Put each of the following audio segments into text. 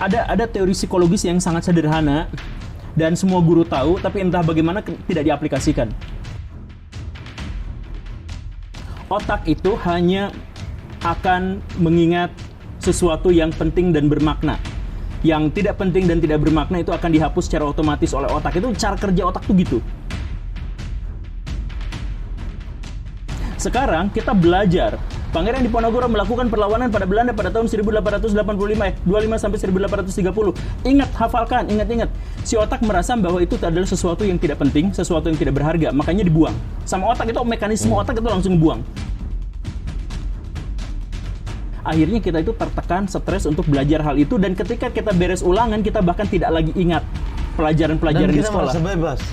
Ada teori psikologis yang sangat sederhana dan semua guru tahu, tapi entah bagaimana tidak diaplikasikan. Otak itu hanya akan mengingat sesuatu yang penting dan bermakna. Yang tidak penting dan tidak bermakna itu akan dihapus secara otomatis oleh otak. Itu cara kerja otak tuh gitu. Sekarang kita belajar. Pangeran Diponegoro melakukan perlawanan pada Belanda pada tahun 1885, 25 sampai 1830. Ingat, hafalkan, ingat. Si otak merasa bahwa itu adalah sesuatu yang tidak penting, sesuatu yang tidak berharga, makanya dibuang. Sama otak itu, mekanisme otak itu langsung buang. Akhirnya kita itu tertekan, stres untuk belajar hal itu, dan ketika kita beres ulangan, kita bahkan tidak lagi ingat pelajaran-pelajaran di sekolah. Dan kita merasa bebas.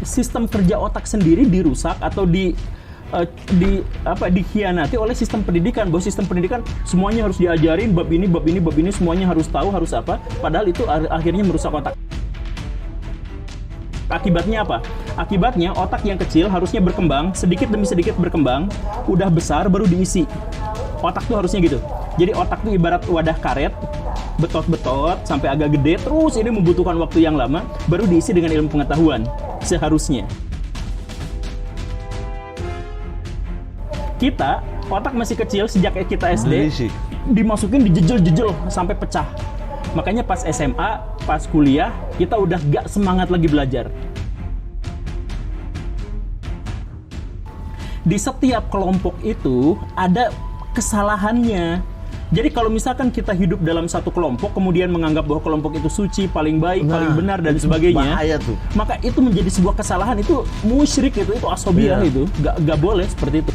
Sistem kerja otak sendiri dirusak atau dikhianati oleh sistem pendidikan. Bahwa sistem pendidikan semuanya harus diajarin, bab ini semuanya harus tahu, harus apa. Padahal itu akhirnya merusak otak. Akibatnya apa? Akibatnya otak yang kecil harusnya berkembang, sedikit demi sedikit berkembang, udah besar baru diisi. Otak tuh harusnya gitu. Jadi otak tuh ibarat wadah karet, betot-betot sampai agak gede, terus ini membutuhkan waktu yang lama, baru diisi dengan ilmu pengetahuan. Seharusnya. Kita, otak masih kecil sejak kita SD, dimasukin dijejel-jejel sampai pecah. Makanya pas SMA, pas kuliah, kita udah gak semangat lagi belajar. Di setiap kelompok itu ada kesalahannya. Jadi kalau misalkan kita hidup dalam satu kelompok, kemudian menganggap bahwa kelompok itu suci, paling baik, paling benar, dan sebagainya, tuh. maka itu menjadi sebuah kesalahan, itu musyrik, itu asobiah, itu gak boleh seperti itu.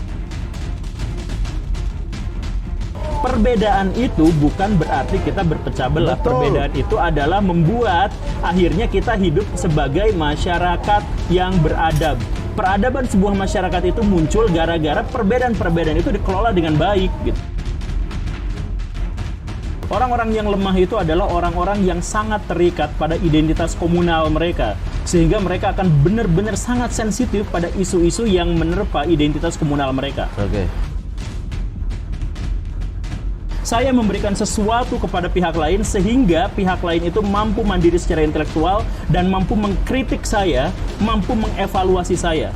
Perbedaan itu bukan berarti kita berpecah belah. Betul. Perbedaan itu adalah membuat akhirnya kita hidup sebagai masyarakat yang beradab. Peradaban sebuah masyarakat itu muncul gara-gara perbedaan-perbedaan itu dikelola dengan baik, gitu. Orang-orang yang lemah itu adalah orang-orang yang sangat terikat pada identitas komunal mereka. Sehingga mereka akan benar-benar sangat sensitif pada isu-isu yang menerpa identitas komunal mereka. Oke. Saya memberikan sesuatu kepada pihak lain sehingga pihak lain itu mampu mandiri secara intelektual dan mampu mengkritik saya, mampu mengevaluasi saya.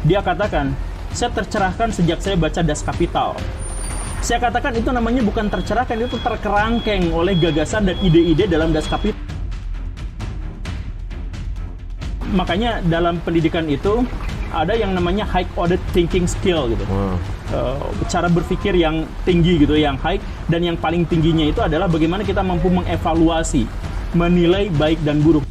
Dia katakan, saya tercerahkan sejak saya baca Das Kapital. Saya katakan itu namanya bukan tercerahkan, itu terkerangkeng oleh gagasan dan ide-ide dalam Das Kapital. Makanya dalam pendidikan itu ada yang namanya high order thinking skill gitu. Cara berpikir yang tinggi gitu, yang high, dan yang paling tingginya itu adalah bagaimana kita mampu mengevaluasi, menilai baik dan buruk.